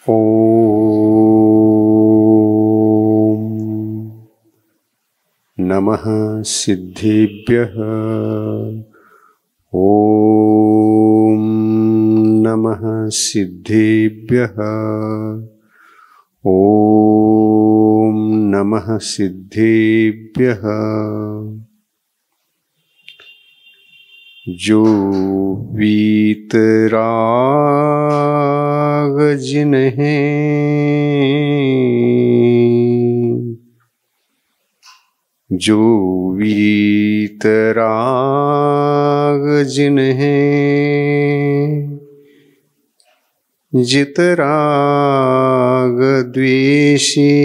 ॐ नमः सिद्धेभ्यः। ॐ नमः सिद्धेभ्यः। ॐ नमः सिद्धेभ्यः। जो वीतराग जिन्हें जो वीतराग जिन्हें जितराग द्वेषी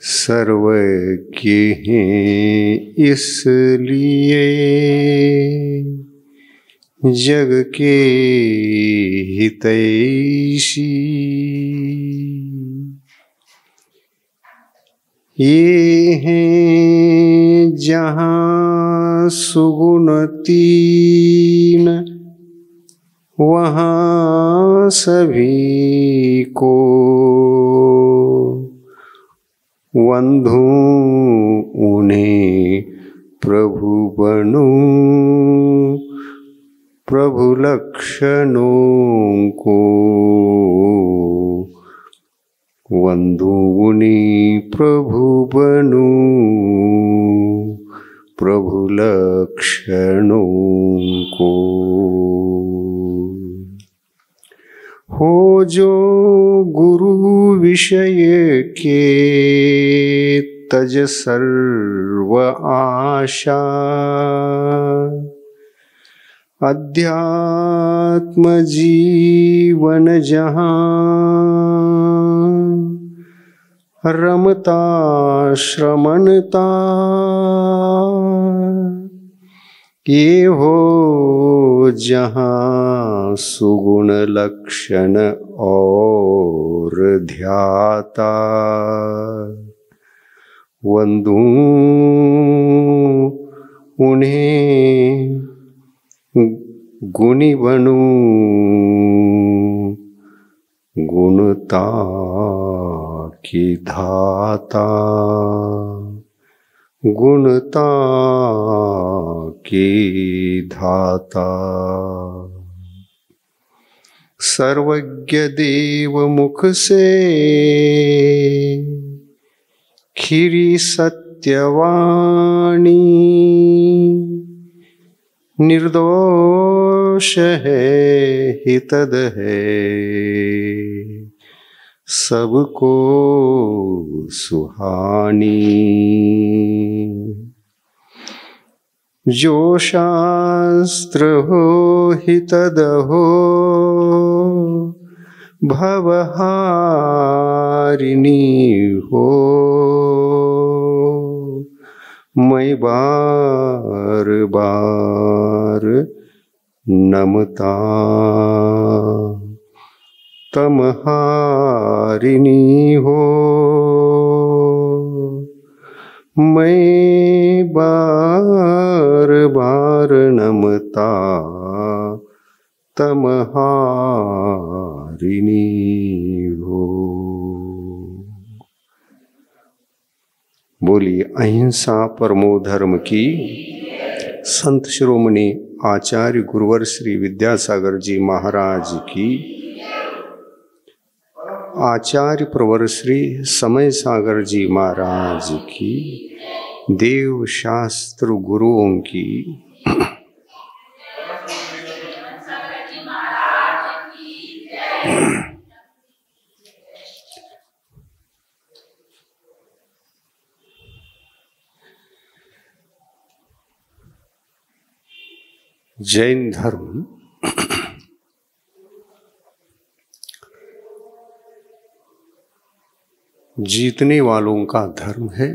सर्वज्ञ हैं इसलिए जग के हितैषी। ये हैं जहाँ सुगुण तीन वहाँ सभी को वंधु उन्हें प्रभु बनूं प्रभु लक्षणों को वंधु उन्हीं प्रभु बनूं प्रभु लक्षणों को। हो जो गुरु विषय के तज सर्व आशा अध्यात्म जीवन जहाँ रमता श्रमणता ये हो जहाँ सुगुण लक्षण और ध्याता वंदू उन्हें गुणी बनूं गुणता की धाता गुणता की धाता। सर्वज्ञ देव मुख से खिरी सत्यवाणी निर्दोष है हितद है सबको सुहानी। जो शास्त्र हो हितद हो भवहारिणी हो मैं बार बार नमता तमहारिणी हो मैं बार बार नमता तमहारिणी हो। बोलिए अहिंसा परमो धर्म की। संत शिरोमणि आचार्य गुरुवर श्री विद्यासागर जी महाराज की। आचार्य प्रवर श्री समय सागर जी महाराज की। देव शास्त्र गुरुओं की। जैन धर्म जीतने वालों का धर्म है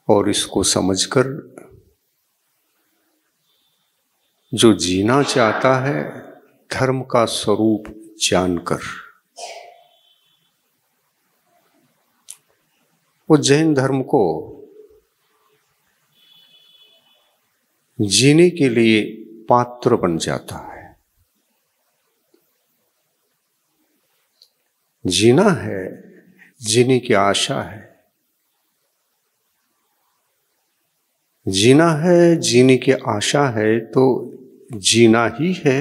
और इसको समझकर जो जीना चाहता है धर्म का स्वरूप जानकर वो जैन धर्म को जीने के लिए पात्र बन जाता है। जीना है, जीने की आशा है, जीना है, जीने की आशा है तो जीना ही है,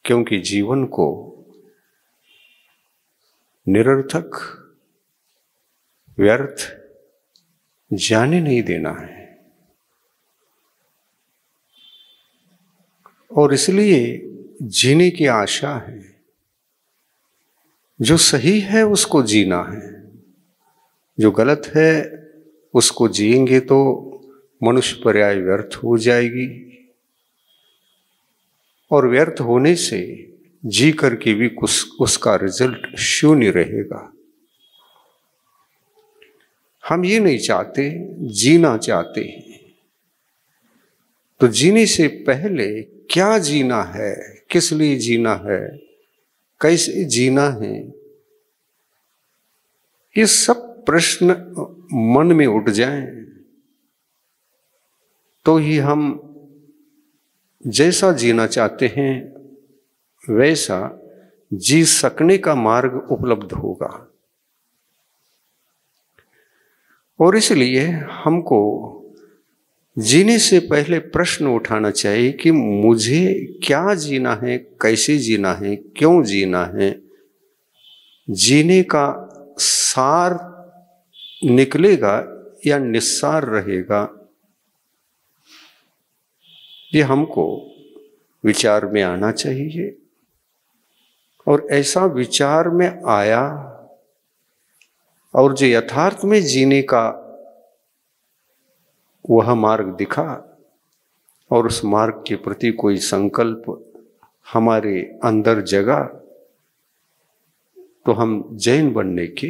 क्योंकि जीवन को निरर्थक व्यर्थ जाने नहीं देना है। और इसलिए जीने की आशा है, जो सही है उसको जीना है, जो गलत है उसको जिएंगे तो मनुष्य पर्याय व्यर्थ हो जाएगी, और व्यर्थ होने से जी करके भी उसका रिजल्ट शून्य रहेगा। हम ये नहीं चाहते, जीना चाहते हैं। तो जीने से पहले क्या जीना है, किस लिए जीना है, कैसे जीना है, ये सब प्रश्न मन में उठ जाएं तो ही हम जैसा जीना चाहते हैं वैसा जी सकने का मार्ग उपलब्ध होगा। और इसलिए हमको जीने से पहले प्रश्न उठाना चाहिए कि मुझे क्या जीना है, कैसे जीना है, क्यों जीना है। जीने का सार निकलेगा या निस्सार रहेगा, ये हमको विचार में आना चाहिए। और ऐसा विचार में आया और जो यथार्थ में जीने का वह मार्ग दिखा और उस मार्ग के प्रति कोई संकल्प हमारे अंदर जगा, तो हम जैन बनने के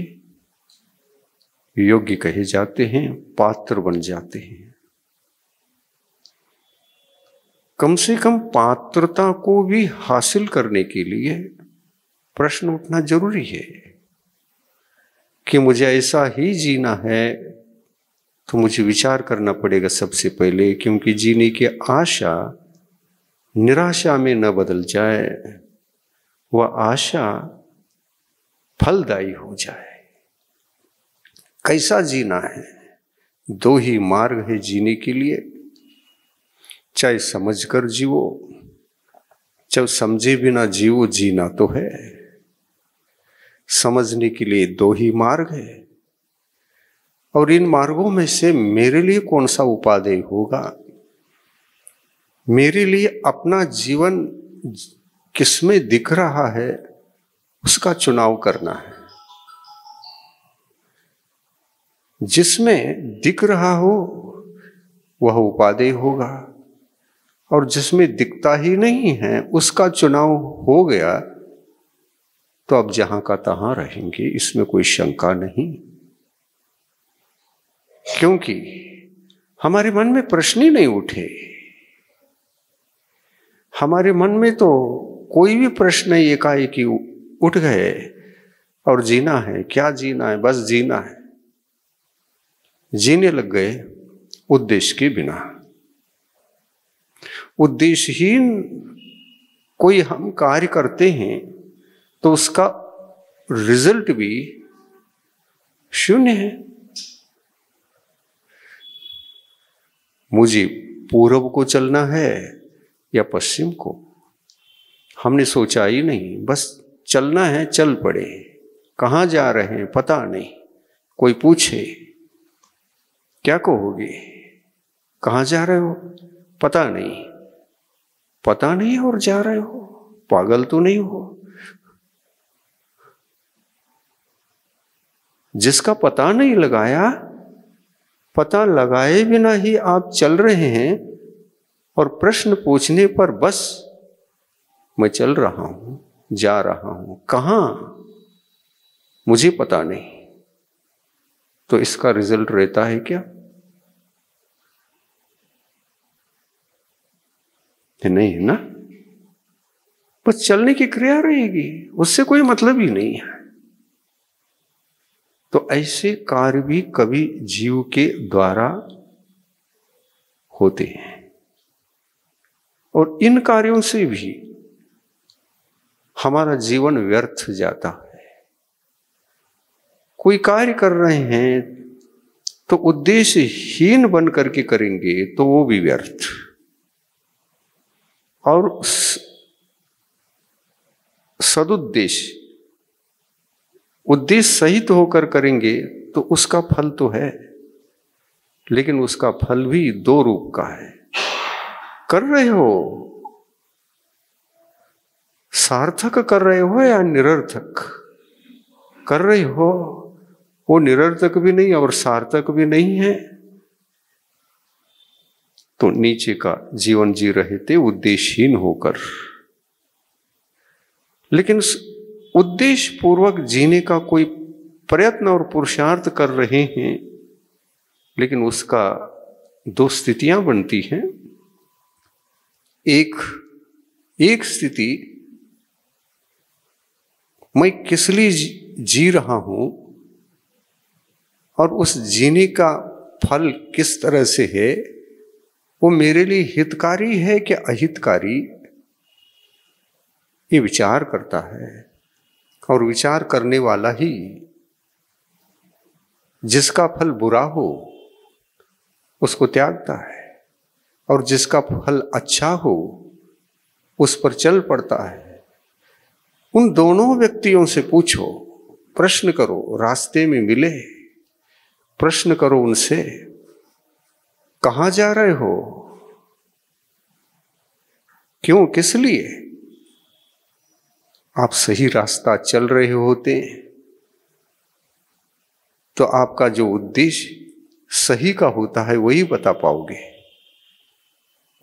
योग्य कहे जाते हैं, पात्र बन जाते हैं। कम से कम पात्रता को भी हासिल करने के लिए प्रश्न उठना जरूरी है कि मुझे ऐसा ही जीना है, तो मुझे विचार करना पड़ेगा सबसे पहले, क्योंकि जीने की आशा निराशा में न बदल जाए, वह आशा फलदायी हो जाए। कैसा जीना है, दो ही मार्ग है जीने के लिए, चाहे समझकर जीवो, चाहे समझे बिना जीवो, जीना तो है। समझने के लिए दो ही मार्ग है, और इन मार्गों में से मेरे लिए कौन सा उपादेय होगा, मेरे लिए अपना जीवन किसमें दिख रहा है, उसका चुनाव करना है। जिसमें दिख रहा हो वह उपादेय होगा, और जिसमें दिखता ही नहीं है उसका चुनाव हो गया तो अब जहां का तहां रहेंगे, इसमें कोई शंका नहीं। क्योंकि हमारे मन में प्रश्न ही नहीं उठे, हमारे मन में तो कोई भी प्रश्न एकाएक उठ गए, और जीना है, क्या जीना है, बस जीना है। जीने लग गए उद्देश्य के बिना। उद्देश्यहीन कोई हम कार्य करते हैं तो उसका रिजल्ट भी शून्य है। मुझे पूर्व को चलना है या पश्चिम को, हमने सोचा ही नहीं, बस चलना है, चल पड़े। कहाँ जा रहे हैं पता नहीं, कोई पूछे क्या कहोगे, कहाँ जा रहे हो, पता नहीं, पता नहीं और जा रहे हो, पागल तो नहीं हो। जिसका पता नहीं लगाया, पता लगाए बिना ही आप चल रहे हैं, और प्रश्न पूछने पर बस मैं चल रहा हूं, जा रहा हूं, कहां मुझे पता नहीं, तो इसका रिजल्ट रहता है क्या? नहीं है ना। बस चलने की क्रिया रहेगी, उससे कोई मतलब ही नहीं है। तो ऐसे कार्य भी कभी जीव के द्वारा होते हैं। और इन कार्यों से भी हमारा जीवन व्यर्थ जाता है। कोई कार्य कर रहे हैं तो उद्देश्यहीन बन करके करेंगे तो वो भी व्यर्थ, और सदुद्देश्य उद्देश्य सहित होकर करेंगे तो उसका फल तो है, लेकिन उसका फल भी दो रूप का है। कर रहे हो, सार्थक कर रहे हो या निरर्थक कर रहे हो, वो निरर्थक भी नहीं और सार्थक भी नहीं है, तो नीचे का जीवन जी रहे थे उद्देश्यहीन होकर। लेकिन उद्देश्य पूर्वक जीने का कोई प्रयत्न और पुरुषार्थ कर रहे हैं, लेकिन उसका दो स्थितियां बनती हैं। एक स्थिति, मैं किस लिए जी रहा हूं और उस जीने का फल किस तरह से है, वो मेरे लिए हितकारी है कि अहितकारी, ये विचार करता है। और विचार करने वाला ही जिसका फल बुरा हो उसको त्यागता है, और जिसका फल अच्छा हो उस पर चल पड़ता है। उन दोनों व्यक्तियों से पूछो, प्रश्न करो, रास्ते में मिले, प्रश्न करो उनसे, कहाँ जा रहे हो, क्यों, किस लिए? आप सही रास्ता चल रहे होते तो आपका जो उद्देश्य सही का होता है वही बता पाओगे।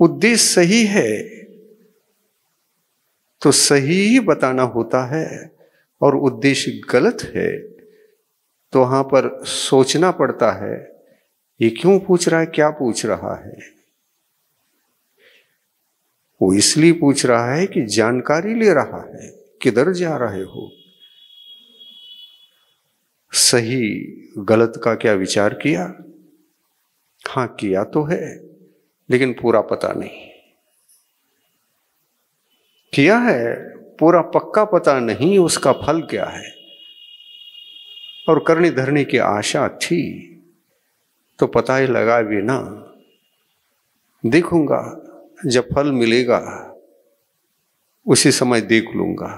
उद्देश्य सही है तो सही ही बताना होता है, और उद्देश्य गलत है तो वहां पर सोचना पड़ता है, ये क्यों पूछ रहा है, क्या पूछ रहा है। वो इसलिए पूछ रहा है कि जानकारी ले रहा है, किधर जा रहे हो, सही गलत का क्या विचार किया? हाँ किया तो है, लेकिन पूरा पता नहीं। किया है, पूरा पक्का पता नहीं उसका फल क्या है। और करने धरने की आशा थी तो पता ही लगा भी ना, देखूंगा जब फल मिलेगा उसी समय देख लूंगा,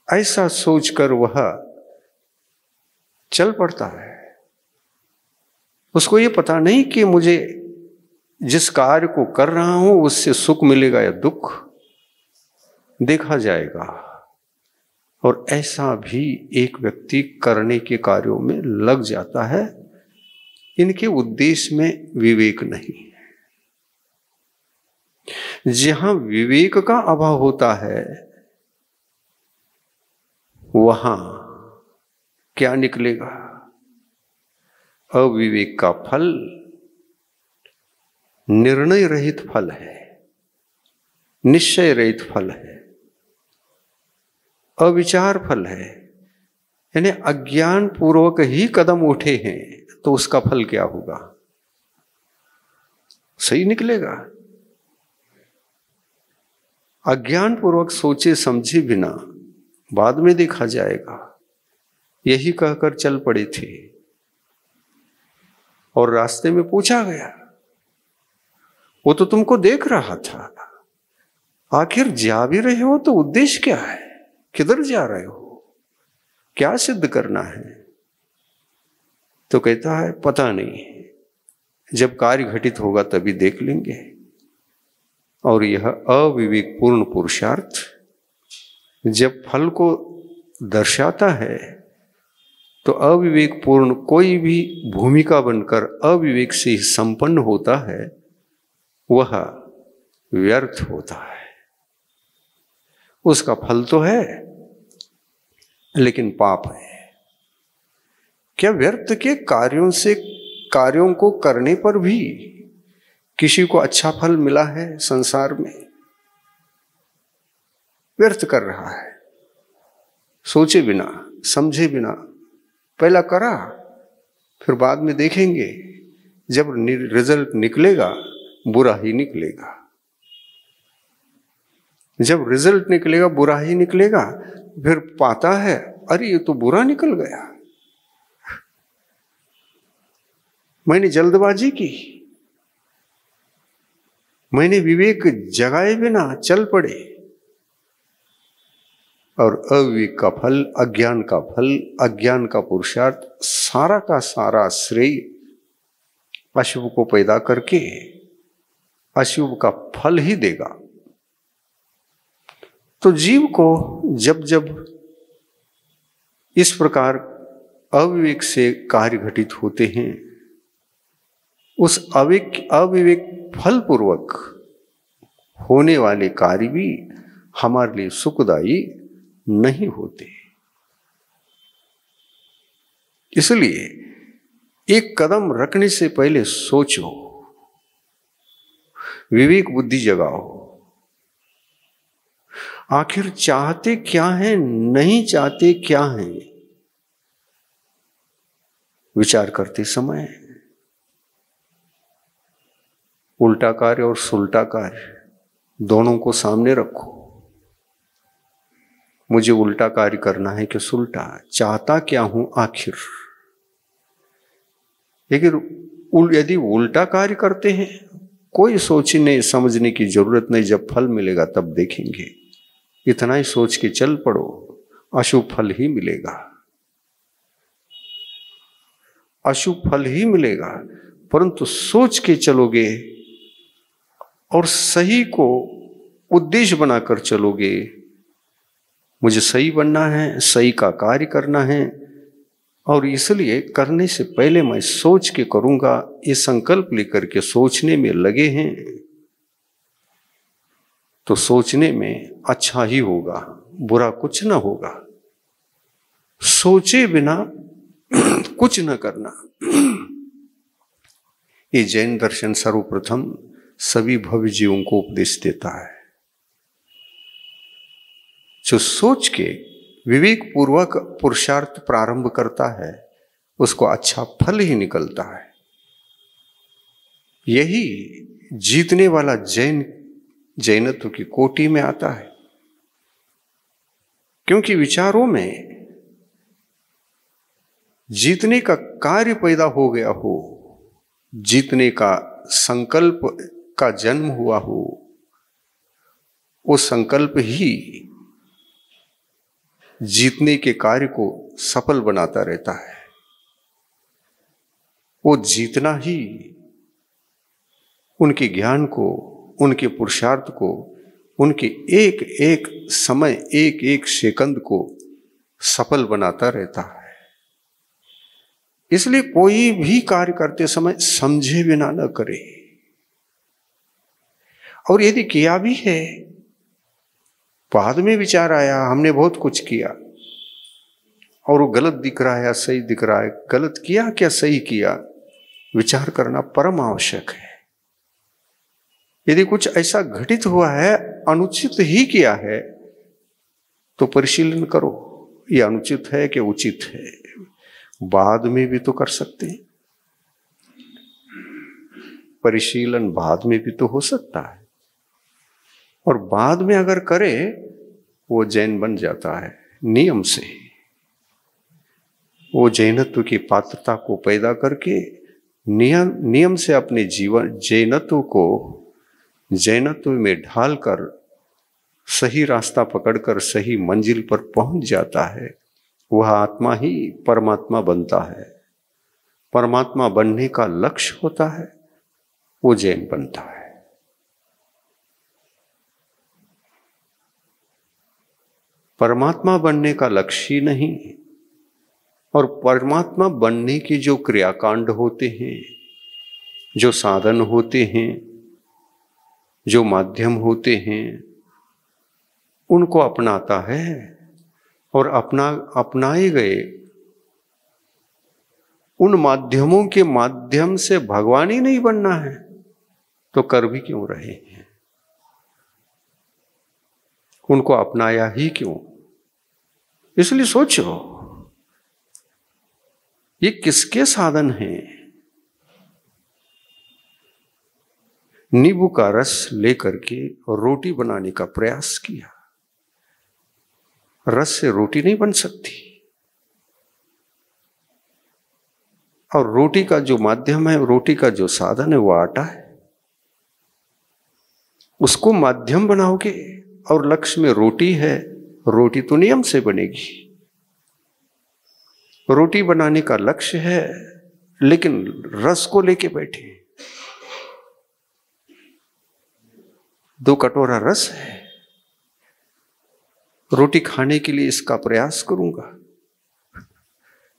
ऐसा सोचकर वह चल पड़ता है। उसको ये पता नहीं कि मुझे जिस कार्य को कर रहा हूं उससे सुख मिलेगा या दुख, देखा जाएगा। और ऐसा भी एक व्यक्ति करने के कार्यों में लग जाता है। इनके उद्देश्य में विवेक नहीं है। जहां विवेक का अभाव होता है वहां क्या निकलेगा? अविवेक का फल निर्णय रहित फल है, निश्चय रहित फल है, अविचार फल है। यानी अज्ञान पूर्वक ही कदम उठे हैं तो उसका फल क्या होगा? सही निकलेगा। अज्ञान पूर्वक सोचे समझे बिना बाद में देखा जाएगा, यही कहकर चल पड़े थे। और रास्ते में पूछा गया, वो तो तुमको देख रहा था, आखिर जा भी रहे हो तो उद्देश्य क्या है, किधर जा रहे हो, क्या सिद्ध करना है? तो कहता है पता नहीं, जब कार्य घटित होगा तभी देख लेंगे। और यह अविवेकपूर्ण पुरुषार्थ जब फल को दर्शाता है तो अविवेकपूर्ण कोई भी भूमिका बनकर अविवेक से संपन्न होता है, वह व्यर्थ होता है। उसका फल तो है लेकिन पाप है। क्या व्यर्थ के कार्यों को करने पर भी किसी को अच्छा फल मिला है संसार में? व्यर्थ कर रहा है, सोचे बिना समझे बिना। पहला करा, फिर बाद में देखेंगे, जब रिजल्ट निकलेगा बुरा ही निकलेगा। जब रिजल्ट निकलेगा बुरा ही निकलेगा। फिर पाता है अरे ये तो बुरा निकल गया, मैंने जल्दबाजी की, मैंने विवेक जगाए बिना चल पड़े, और अविवेक का फल, अज्ञान का फल, अज्ञान का पुरुषार्थ, सारा का सारा श्रेय अशुभ को पैदा करके अशुभ का फल ही देगा। तो जीव को जब जब इस प्रकार अविवेक से कार्य घटित होते हैं, उस अविवेक फल पूर्वक होने वाले कार्य भी हमारे लिए सुखदायी नहीं होते। इसलिए एक कदम रखने से पहले सोचो, विवेक बुद्धि जगाओ, आखिर चाहते क्या हैं, नहीं चाहते क्या हैं, विचार करते समय उल्टा कार्य और सुलटा कार्य दोनों को सामने रखो। मुझे उल्टा कार्य करना है कि सुलटा, चाहता क्या हूं आखिर। लेकिन यदि उल्टा कार्य करते हैं, कोई सोचने समझने की जरूरत नहीं, जब फल मिलेगा तब देखेंगे, इतना ही सोच के चल पड़ो, अशुभ फल ही मिलेगा, अशुभ फल ही मिलेगा। परंतु सोच के चलोगे और सही को उद्देश्य बनाकर चलोगे, मुझे सही बनना है, सही का कार्य करना है, और इसलिए करने से पहले मैं सोच के करूंगा, ये संकल्प लेकर के सोचने में लगे हैं, तो सोचने में अच्छा ही होगा, बुरा कुछ ना होगा। सोचे बिना कुछ न करना, ये जैन दर्शन सर्वप्रथम सभी भव्य जीवों को उपदेश देता है। जो सोच के विवेक पूर्वक पुरुषार्थ प्रारंभ करता है, उसको अच्छा फल ही निकलता है। यही जीतने वाला जैनत्व की कोटि में आता है। क्योंकि विचारों में जीतने का कार्य पैदा हो गया हो, जीतने का संकल्प का जन्म हुआ हो, वो संकल्प ही जीतने के कार्य को सफल बनाता रहता है। वो जीतना ही उनके ज्ञान को, उनके पुरुषार्थ को, उनके एक एक समय, एक एक सेकंद को सफल बनाता रहता है। इसलिए कोई भी कार्य करते समय समझे बिना न करे, और यदि किया भी है, बाद में विचार आया हमने बहुत कुछ किया और वो गलत दिख रहा है या सही दिख रहा है, गलत किया क्या सही किया, विचार करना परम आवश्यक है। यदि कुछ ऐसा घटित हुआ है, अनुचित ही किया है, तो परिशीलन करो, ये अनुचित है कि उचित है। बाद में भी तो कर सकते हैं, परिशीलन बाद में भी तो हो सकता है, और बाद में अगर करे वो जैन बन जाता है नियम से। वो जैनत्व की पात्रता को पैदा करके नियम से अपने जीवन जैनत्व को जैनत्व में ढालकर सही रास्ता पकड़कर सही मंजिल पर पहुंच जाता है। वह आत्मा ही परमात्मा बनता है। परमात्मा बनने का लक्ष्य होता है, वो जैन बनता है। परमात्मा बनने का लक्ष्य ही नहीं, और परमात्मा बनने के जो क्रियाकांड होते हैं, जो साधन होते हैं, जो माध्यम होते हैं, उनको अपनाता है, और अपनाए गए उन माध्यमों के माध्यम से भगवान ही नहीं बनना है, तो कर भी क्यों रहे हैं? उनको अपनाया ही क्यों? इसलिए सोचो, ये किसके साधन हैं? नींबू का रस लेकर के रोटी बनाने का प्रयास किया। रस से रोटी नहीं बन सकती, और रोटी का जो माध्यम है, रोटी का जो साधन है वो आटा है। उसको माध्यम बनाओगे और लक्ष्य में रोटी है, रोटी तो नियम से बनेगी। रोटी बनाने का लक्ष्य है, लेकिन रस को लेके बैठे। 2 कटोरा रस है, रोटी खाने के लिए इसका प्रयास करूंगा,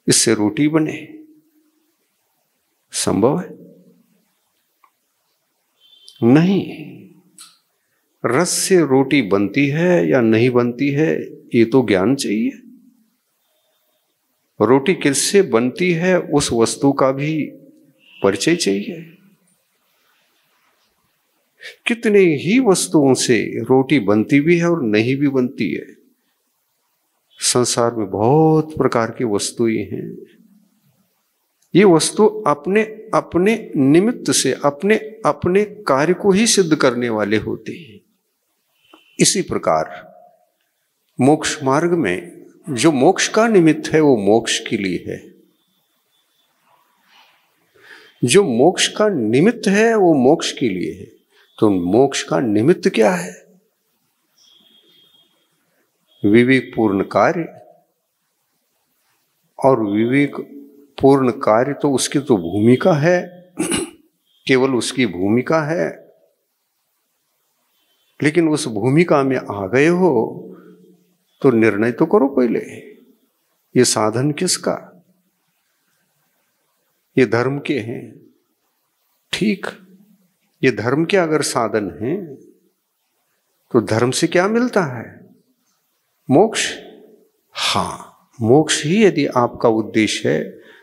इससे रोटी बने, संभव है? नहीं। रस से रोटी बनती है या नहीं बनती है, ये तो ज्ञान चाहिए। रोटी किससे बनती है, उस वस्तु का भी परिचय चाहिए। कितने ही वस्तुओं से रोटी बनती भी है और नहीं भी बनती है। संसार में बहुत प्रकार की वस्तुएं हैं। ये वस्तु अपने अपने निमित्त से अपने अपने कार्य को ही सिद्ध करने वाले होते हैं। इसी प्रकार मोक्ष मार्ग में जो मोक्ष का निमित्त है वो मोक्ष के लिए है, जो मोक्ष का निमित्त है वो मोक्ष के लिए है। तो मोक्ष का निमित्त क्या है? विवेक पूर्ण कार्य, और विवेक पूर्ण कार्य तो उसकी तो भूमिका है, केवल उसकी भूमिका है। लेकिन उस भूमिका में आ गए हो तो निर्णय तो करो पहले, ये साधन किसका? ये धर्म के हैं, ठीक। ये धर्म के अगर साधन हैं तो धर्म से क्या मिलता है? मोक्ष। हाँ, मोक्ष ही यदि आपका उद्देश्य है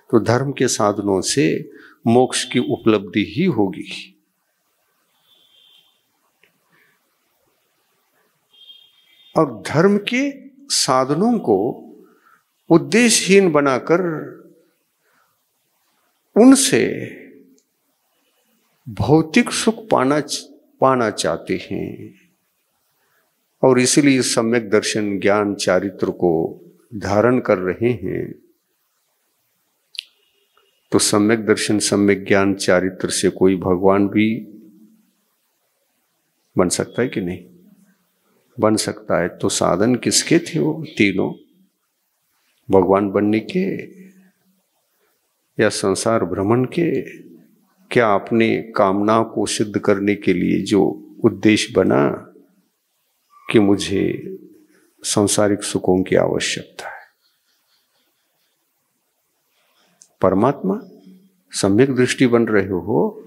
तो धर्म के साधनों से मोक्ष की उपलब्धि ही होगी। और धर्म के साधनों को उद्देश्यहीन बनाकर उनसे भौतिक सुख पाना चाहते हैं, और इसलिए सम्यक दर्शन ज्ञान चारित्र को धारण कर रहे हैं। तो सम्यक दर्शन सम्यक ज्ञान चारित्र से कोई भगवान भी बन सकता है कि नहीं? बन सकता है। तो साधन किसके थे वो तीनों? भगवान बनने के या संसार भ्रमण के? क्या अपने कामना को सिद्ध करने के लिए जो उद्देश्य बना कि मुझे सांसारिक सुखों की आवश्यकता है? परमात्मा सम्यक दृष्टि बन रहे हो,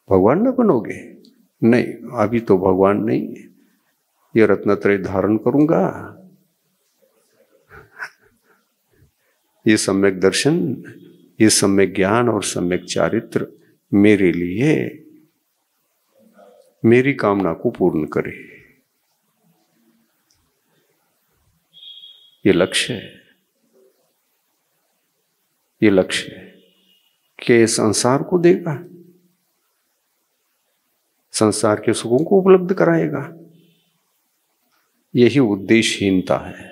भगवान न बनोगे? नहीं, अभी तो भगवान नहीं है। ये रत्नत्रय धारण करूंगा, ये सम्यक दर्शन, ये सम्यक ज्ञान और सम्यक चारित्र मेरे लिए मेरी कामना को पूर्ण करे, ये लक्ष्य है। ये लक्ष्य है कि संसार को देगा, संसार के सुखों को उपलब्ध कराएगा। यही उद्देश्यहीनता है।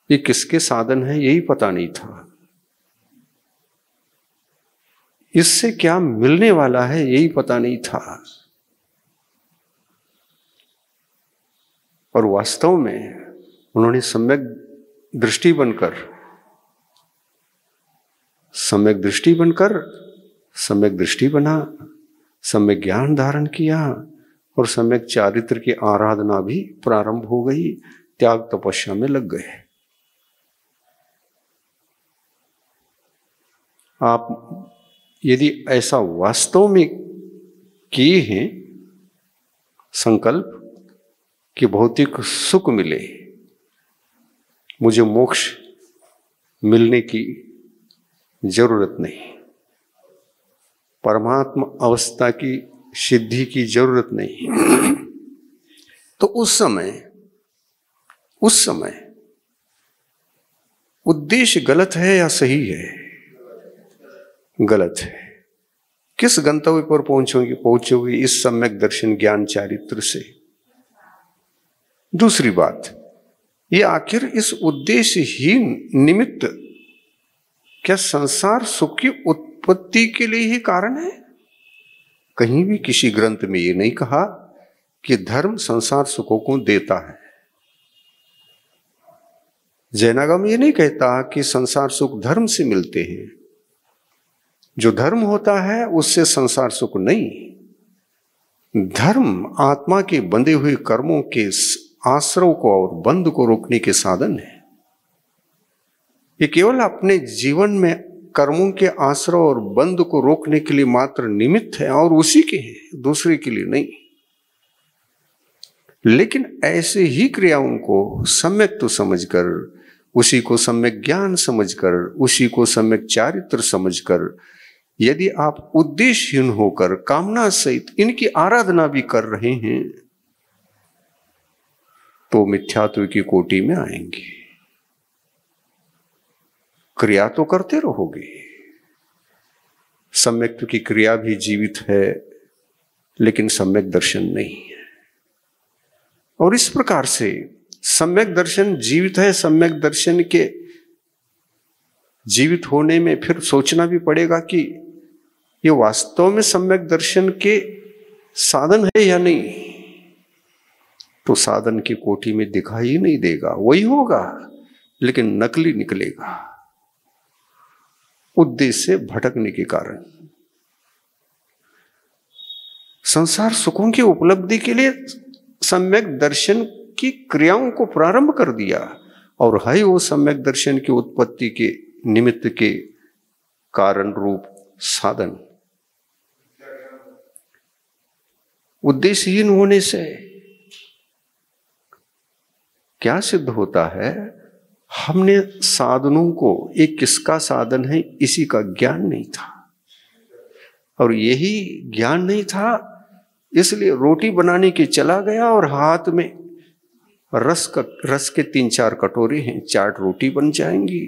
ये किसके साधन है यही पता नहीं था, इससे क्या मिलने वाला है यही पता नहीं था। और वास्तव में उन्होंने सम्यक दृष्टि बनकर सम्यक दृष्टि बना, सम्यक ज्ञान धारण किया, और सम्यक चारित्र की आराधना भी प्रारंभ हो गई। त्याग तपस्या में लग गए। आप यदि ऐसा वास्तव में किए हैं संकल्प कि भौतिक सुख मिले, मुझे मोक्ष मिलने की जरूरत नहीं, परमात्मा अवस्था की सिद्धि की जरूरत नहीं, तो उस समय उद्देश्य गलत है या सही है? गलत है। किस गंतव्य पर पहुंचोगे इस सम्यक दर्शन ज्ञान चारित्र से। दूसरी बात, ये आखिर इस उद्देश्यहीन निमित्त क्या संसार सुख की उत्पत्ति के लिए ही कारण है? कहीं भी किसी ग्रंथ में ये नहीं कहा कि धर्म संसार सुखों को देता है। जैनागम ये नहीं कहता कि संसार सुख धर्म से मिलते हैं। जो धर्म होता है उससे संसार सुख नहीं। धर्म आत्मा के बंधे हुए कर्मों के आश्रव को और बंध को रोकने के साधन है। ये केवल अपने जीवन में कर्मों के आश्रव और बंध को रोकने के लिए मात्र निमित्त है और उसी के हैं, दूसरे के लिए नहीं। लेकिन ऐसे ही क्रियाओं को सम्यक तो समझकर, उसी को सम्यक ज्ञान समझकर, उसी को सम्यक चारित्र समझकर यदि आप उद्देश्यहीन होकर कामना सहित इनकी आराधना भी कर रहे हैं तो मिथ्यात्व की कोटि में आएंगे। क्रिया तो करते रहोगे, सम्यक्त्व की क्रिया भी जीवित है लेकिन सम्यक दर्शन नहीं है। और इस प्रकार से सम्यक दर्शन जीवित है। सम्यक दर्शन के जीवित होने में फिर सोचना भी पड़ेगा कि ये वास्तव में सम्यक दर्शन के साधन है या नहीं। तो साधन की कोटि में दिखाई नहीं देगा, वही होगा लेकिन नकली निकलेगा, उद्देश्य से भटकने के कारण। संसार सुखों की उपलब्धि के लिए सम्यक दर्शन की क्रियाओं को प्रारंभ कर दिया और है वो सम्यक दर्शन की उत्पत्ति के निमित्त के कारण रूप साधन। उद्देश्यहीन होने से क्या सिद्ध होता है? हमने साधनों को, एक किसका साधन है इसी का ज्ञान नहीं था, और यही ज्ञान नहीं था इसलिए रोटी बनाने के चला गया और हाथ में रस के 3-4 कटोरे हैं, 4 रोटी बन जाएंगी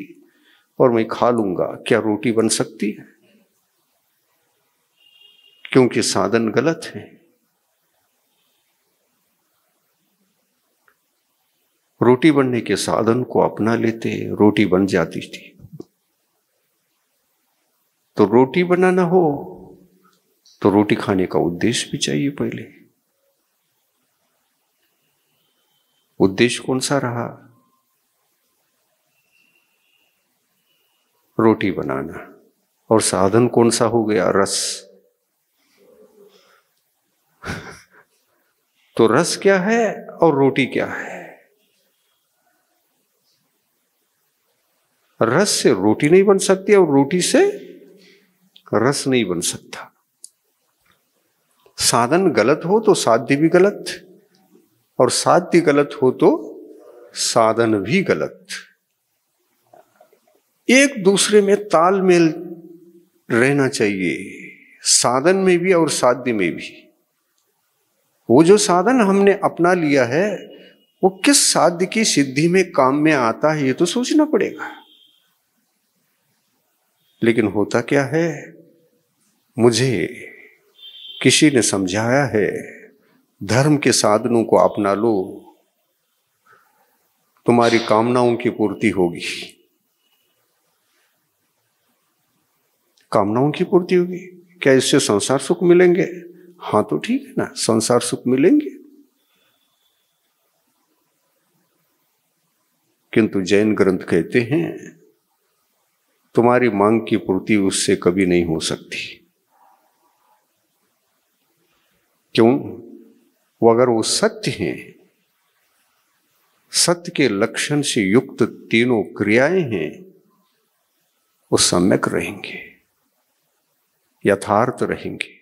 और मैं खा लूंगा। क्या रोटी बन सकती है? क्योंकि साधन गलत है। रोटी बनने के साधन को अपना लेते, रोटी बन जाती थी। तो रोटी बनाना हो तो रोटी खाने का उद्देश्य भी चाहिए पहले। उद्देश्य कौन सा रहा? रोटी बनाना। और साधन कौन सा हो गया? रस। तो रस क्या है और रोटी क्या है? रस से रोटी नहीं बन सकती और रोटी से रस नहीं बन सकता। साधन गलत हो तो साध्य भी गलत, और साध्य गलत हो तो साधन भी गलत। एक दूसरे में तालमेल रहना चाहिए, साधन में भी और साध्य में भी। वो जो साधन हमने अपना लिया है वो किस साध्य की सिद्धि में काम में आता है ये तो सोचना पड़ेगा। लेकिन होता क्या है, मुझे किसी ने समझाया है धर्म के साधनों को अपना लो, तुम्हारी कामनाओं की पूर्ति होगी। कामनाओं की पूर्ति होगी? क्या इससे संसार सुख मिलेंगे? हाँ तो ठीक है ना, संसार सुख मिलेंगे। किंतु जैन ग्रंथ कहते हैं तुम्हारी मांग की पूर्ति उससे कभी नहीं हो सकती। क्यों? वो अगर वो सत्य हैं, सत्य के लक्षण से युक्त तीनों क्रियाएं हैं, वो सम्यक रहेंगे, यथार्थ रहेंगे।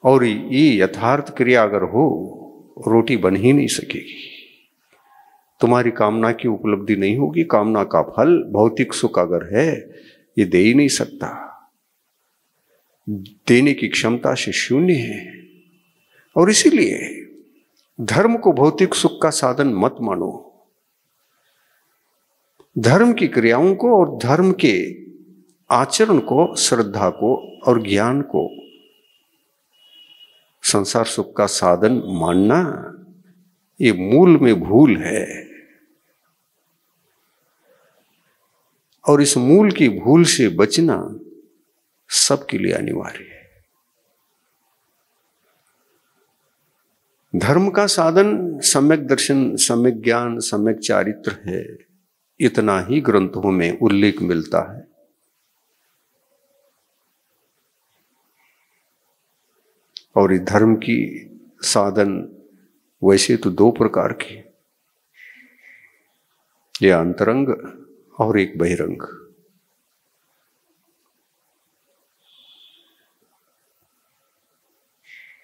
और ये यथार्थ क्रिया अगर हो, रोटी बन ही नहीं सकेगी। तुम्हारी कामना की उपलब्धि नहीं होगी। कामना का फल भौतिक सुख अगर है ये दे ही नहीं सकता, देने की क्षमता से शून्य है। और इसीलिए धर्म को भौतिक सुख का साधन मत मानो। धर्म की क्रियाओं को और धर्म के आचरण को, श्रद्धा को और ज्ञान को संसार सुख का साधन मानना, ये मूल में भूल है। और इस मूल की भूल से बचना सबके लिए अनिवार्य है। धर्म का साधन सम्यक दर्शन, सम्यक ज्ञान, सम्यक चारित्र है, इतना ही ग्रंथों में उल्लेख मिलता है। और इस धर्म की साधन वैसे तो दो प्रकार के, ये अंतरंग और एक बहिरंग।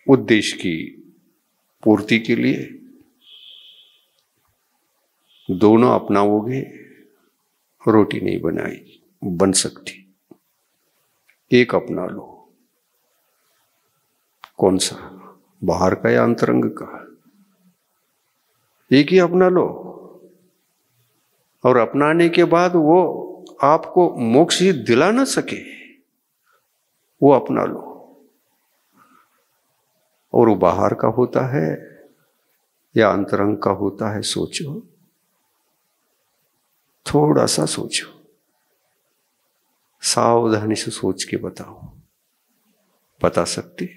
उद्देश्य की पूर्ति के लिए दोनों अपनाओगे, रोटी नहीं बन सकती। एक अपना लो। कौन सा, बाहर का या अंतरंग का? एक ही अपना लो, और अपनाने के बाद वो आपको मोक्ष ही दिला ना सके, वो अपना लो। और वो बाहर का होता है या अंतरंग का होता है, सोचो, थोड़ा सा सोचो, सावधानी से सोच के बताओ। बता सकते?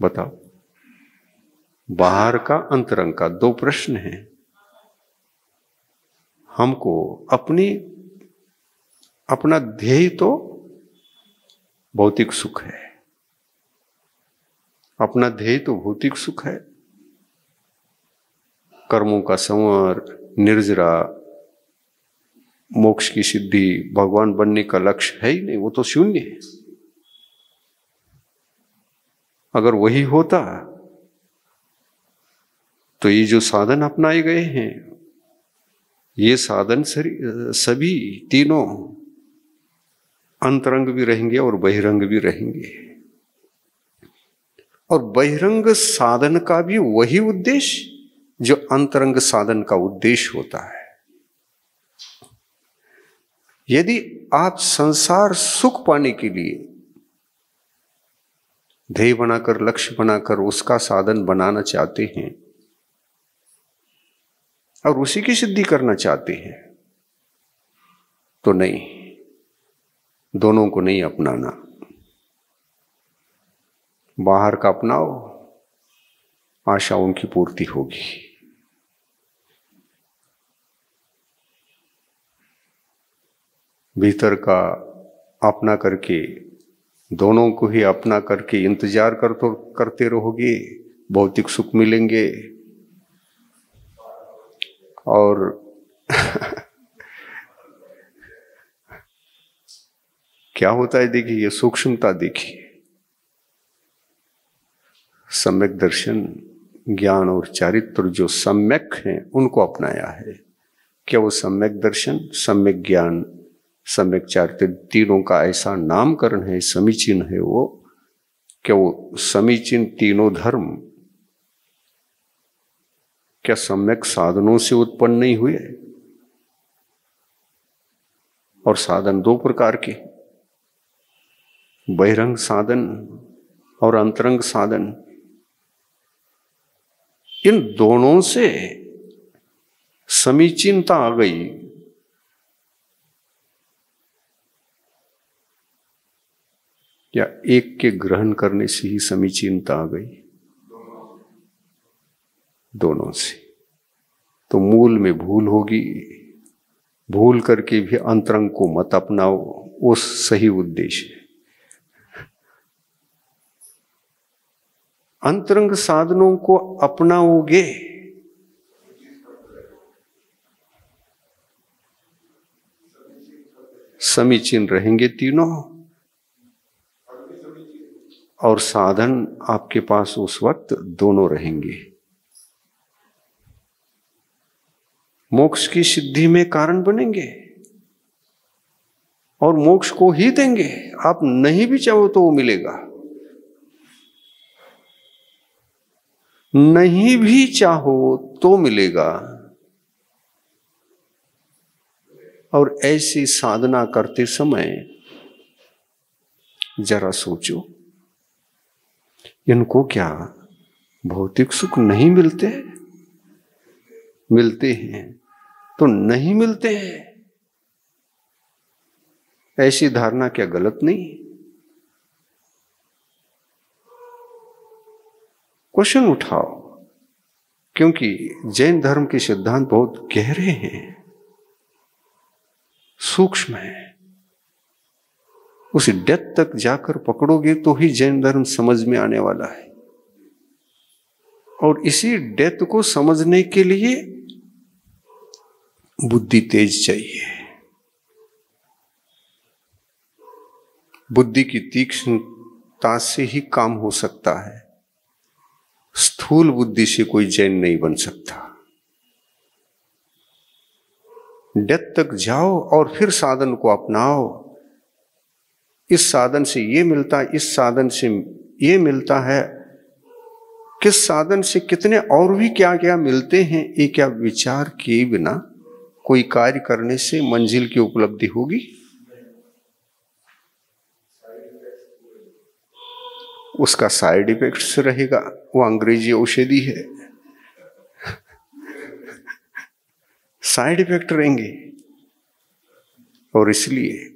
बताओ। बाहर का, अंतरंग का, दो प्रश्न हैं। हमको अपना ध्येय तो भौतिक सुख है, अपना ध्येय तो भौतिक सुख है। कर्मों का संवर, निर्जरा, मोक्ष की सिद्धि, भगवान बनने का लक्ष्य है ही नहीं, वो तो शून्य है। अगर वही होता तो ये जो साधन अपनाए गए हैं, ये साधन सभी तीनों अंतरंग भी रहेंगे और बहिरंग भी रहेंगे। और बहिरंग साधन का भी वही उद्देश्य जो अंतरंग साधन का उद्देश्य होता है। यदि आप संसार सुख पाने के लिए ध्येय बनाकर, लक्ष्य बनाकर उसका साधन बनाना चाहते हैं और उसी की सिद्धि करना चाहते हैं, तो नहीं, दोनों को नहीं अपनाना। बाहर का अपनाओ, आशाओं की पूर्ति होगी। भीतर का अपना करके, दोनों को ही अपना करके इंतजार करते रहोगे, भौतिक सुख मिलेंगे। और क्या होता है देखिए, ये सूक्ष्मता देखिए। सम्यक दर्शन, ज्ञान और चारित्र जो सम्यक हैं, उनको अपनाया है। क्या वो सम्यक दर्शन, सम्यक ज्ञान, सम्यक चारित्र तीनों का ऐसा नामकरण है, समीचीन है वो? क्या वो समीचीन तीनों धर्म क्या सम्यक साधनों से उत्पन्न नहीं हुए? और साधन दो प्रकार के, बहिरंग साधन और अंतरंग साधन। इन दोनों से समीचीनता आ गई, या एक के ग्रहण करने से ही समीचीनता आ गई? दोनों से। तो मूल में भूल होगी। भूल करके भी अंतरंग को मत अपनाओ, वो सही उद्देश्य है। अंतरंग साधनों को अपनाओगे समीचीन रहेंगे तीनों, और साधन आपके पास उस वक्त दोनों रहेंगे। मोक्ष की सिद्धि में कारण बनेंगे और मोक्ष को ही देंगे। आप नहीं भी चाहो तो वो मिलेगा, नहीं भी चाहो तो मिलेगा। और ऐसी साधना करते समय जरा सोचो, इनको क्या भौतिक सुख नहीं मिलते? मिलते हैं तो नहीं मिलते हैं, ऐसी धारणा क्या गलत नहीं? क्वेश्चन उठाओ, क्योंकि जैन धर्म के सिद्धांत बहुत गहरे हैं, सूक्ष्म है। उस डेप्थ तक जाकर पकड़ोगे तो ही जैन धर्म समझ में आने वाला है। और इसी डेप्थ को समझने के लिए बुद्धि तेज चाहिए। बुद्धि की तीक्ष्णता से ही काम हो सकता है। स्थूल बुद्धि से कोई जैन नहीं बन सकता। डेप्थ तक जाओ और फिर साधन को अपनाओ। इस साधन से ये मिलता है, इस साधन से ये मिलता है, किस साधन से कितने और भी क्या क्या मिलते हैं, ये क्या विचार किए बिना कोई कार्य करने से मंजिल की उपलब्धि होगी? उसका साइड इफेक्ट्स रहेगा। वो अंग्रेजी औषधि है, साइड इफेक्ट रहेंगे। और इसलिए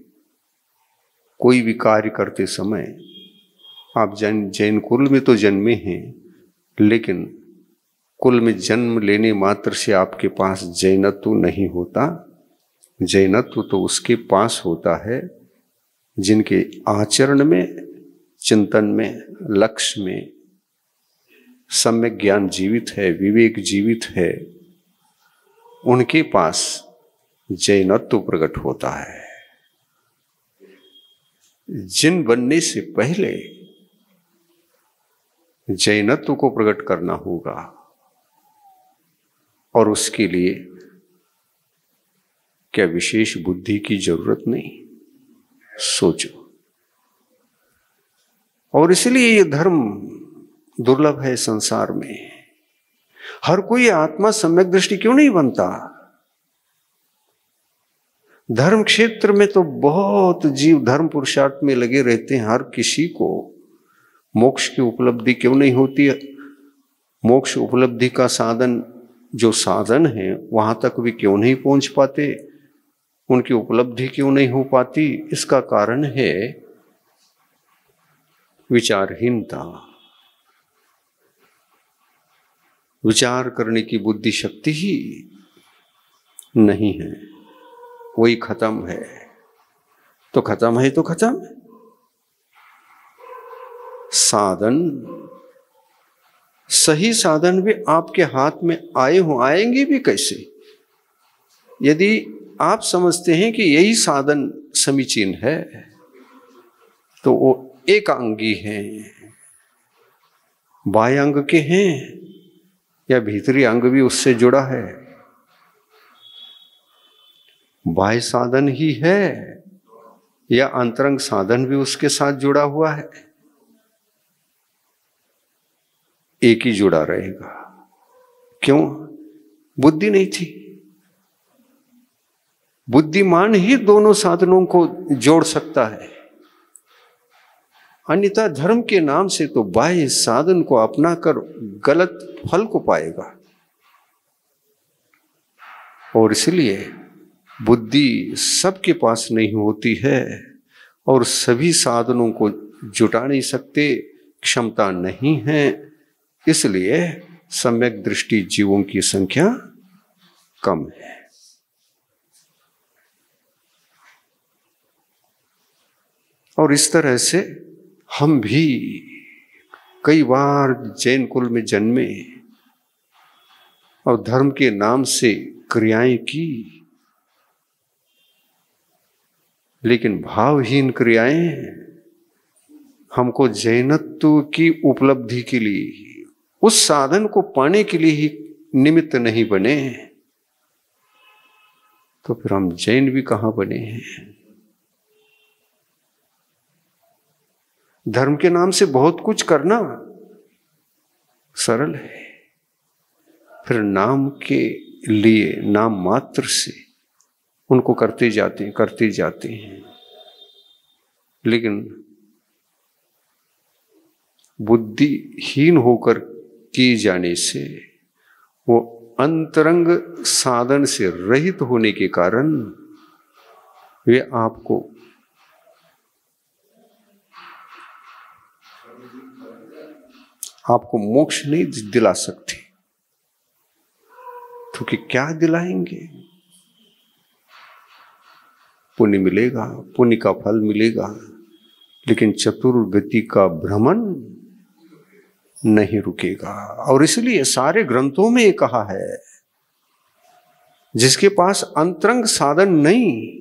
कोई भी कार्य करते समय, आप जैन कुल में तो जन्मे हैं, लेकिन कुल में जन्म लेने मात्र से आपके पास जैनत्व नहीं होता। जैनत्व तो उसके पास होता है जिनके आचरण में, चिंतन में, लक्ष्य में सम्यक ज्ञान जीवित है, विवेक जीवित है, उनके पास जैनत्व प्रकट होता है। जिन बनने से पहले जैनत्व को प्रकट करना होगा, और उसके लिए क्या विशेष बुद्धि की जरूरत नहीं? सोचो। और इसलिए ये धर्म दुर्लभ है संसार में। हर कोई आत्मा सम्यक दृष्टि क्यों नहीं बनता? धर्म क्षेत्र में तो बहुत जीव धर्म पुरुषार्थ में लगे रहते हैं। हर किसी को मोक्ष की उपलब्धि क्यों नहीं होती है? मोक्ष उपलब्धि का साधन, जो साधन है, वहां तक भी क्यों नहीं पहुंच पाते? उनकी उपलब्धि क्यों नहीं हो पाती? इसका कारण है विचारहीनता। विचार करने की बुद्धि शक्ति ही नहीं है, वही खत्म है। तो खत्म है तो खत्म है। साधन, सही साधन भी आपके हाथ में आए हो, आएंगे भी कैसे? यदि आप समझते हैं कि यही साधन समीचीन है, तो वो एकांगी हैं, बाह्य अंग के हैं, या भीतरी अंग भी उससे जुड़ा है? बाह्य साधन ही है या अंतरंग साधन भी उसके साथ जुड़ा हुआ है? एक ही जुड़ा रहेगा। क्यों? बुद्धि नहीं थी। बुद्धिमान ही दोनों साधनों को जोड़ सकता है। अन्यथा धर्म के नाम से तो बाह्य साधन को अपनाकर गलत फल को पाएगा। और इसलिए बुद्धि सबके पास नहीं होती है, और सभी साधनों को जुटा नहीं सकते, क्षमता नहीं है। इसलिए सम्यक दृष्टि जीवों की संख्या कम है। और इस तरह से हम भी कई बार जैन कुल में जन्मे और धर्म के नाम से क्रियाएं की, लेकिन भावहीन क्रियाएं हमको जैनत्व की उपलब्धि के लिए, उस साधन को पाने के लिए ही निमित्त नहीं बने, तो फिर हम जैन भी कहां बने हैं? धर्म के नाम से बहुत कुछ करना सरल है, फिर नाम के लिए, नाम मात्र से उनको करते जाते हैं, लेकिन बुद्धिहीन होकर किए जाने से, वो अंतरंग साधन से रहित होने के कारण वे आपको मोक्ष नहीं दिला सकते। क्योंकि क्या दिलाएंगे? पुण्य मिलेगा, पुण्य का फल मिलेगा, लेकिन चतुर्गति का भ्रमण नहीं रुकेगा। और इसलिए सारे ग्रंथों में कहा है, जिसके पास अंतरंग साधन नहीं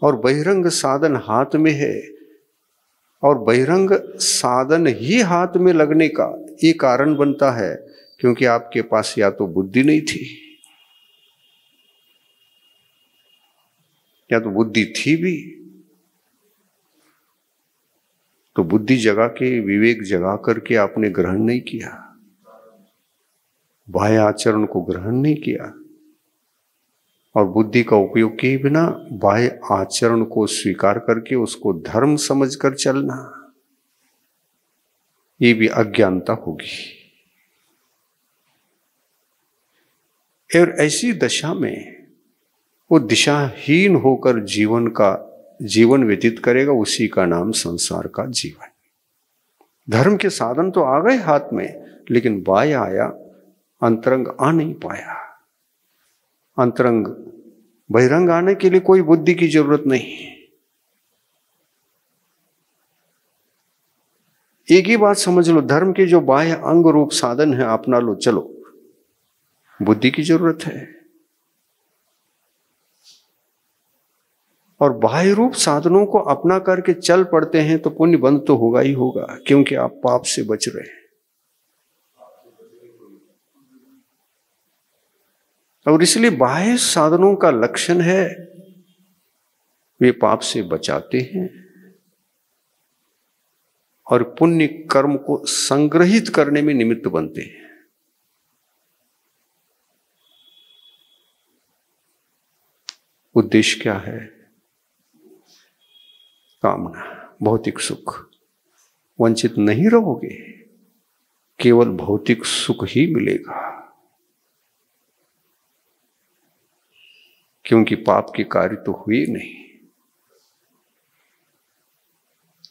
और बहिरंग साधन हाथ में है, और बहिरंग साधन ही हाथ में लगने का ये कारण बनता है क्योंकि आपके पास या तो बुद्धि नहीं थी, या तो बुद्धि थी भी तो बुद्धि जगा के, विवेक जगा करके आपने ग्रहण नहीं किया, बाह्य आचरण को ग्रहण नहीं किया, और बुद्धि का उपयोग किए बिना बाह्य आचरण को स्वीकार करके उसको धर्म समझकर चलना, ये भी अज्ञानता होगी। और ऐसी दशा में वो दिशाहीन होकर जीवन व्यतीत करेगा, उसी का नाम संसार का जीवन। धर्म के साधन तो आ गए हाथ में, लेकिन बाह्य आया, अंतरंग आ नहीं पाया। अंतरंग बहिरंग आने के लिए कोई बुद्धि की जरूरत नहीं। एक ही बात समझ लो, धर्म के जो बाह्य अंग रूप साधन है अपना लो, चलो, बुद्धि की जरूरत है। और बाह्य रूप साधनों को अपना करके चल पड़ते हैं तो पुण्य बंद तो होगा ही होगा, क्योंकि आप पाप से बच रहे हैं। और इसलिए बाह्य साधनों का लक्षण है वे पाप से बचाते हैं और पुण्य कर्म को संग्रहित करने में निमित्त बनते हैं। उद्देश्य क्या है? कामना, भौतिक सुख। वंचित नहीं रहोगे, केवल भौतिक सुख ही मिलेगा, क्योंकि पाप के कार्य तो हुए नहीं,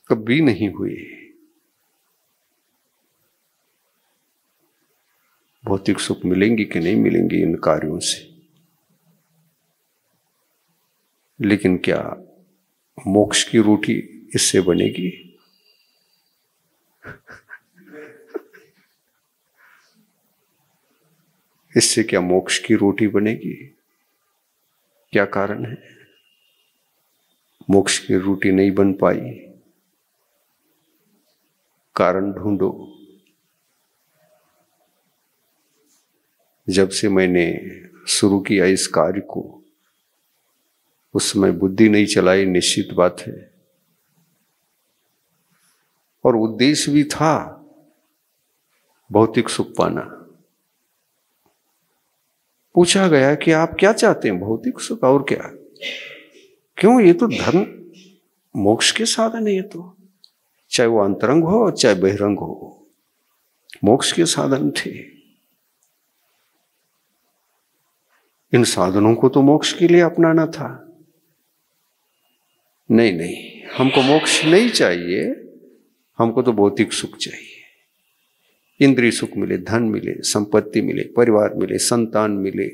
कभी नहीं हुए। भौतिक सुख मिलेंगे कि नहीं मिलेंगे इन कार्यों से, लेकिन क्या मोक्ष की रोटी इससे बनेगी? इससे क्या मोक्ष की रोटी बनेगी? क्या कारण है मोक्ष की रोटी नहीं बन पाई? कारण ढूंढो। जब से मैंने शुरू किया इस कार्य को, उस समय बुद्धि नहीं चलाई, निश्चित बात है, और उद्देश्य भी था भौतिक सुख पाना। पूछा गया कि आप क्या चाहते हैं? भौतिक सुख, और क्या? क्यों? ये तो धर्म मोक्ष के साधन है, ये तो चाहे वो अंतरंग हो चाहे बहिरंग हो, मोक्ष के साधन थे। इन साधनों को तो मोक्ष के लिए अपनाना था। नहीं नहीं, हमको मोक्ष नहीं चाहिए, हमको तो भौतिक सुख चाहिए। इंद्रिय सुख मिले, धन मिले, संपत्ति मिले, परिवार मिले, संतान मिले,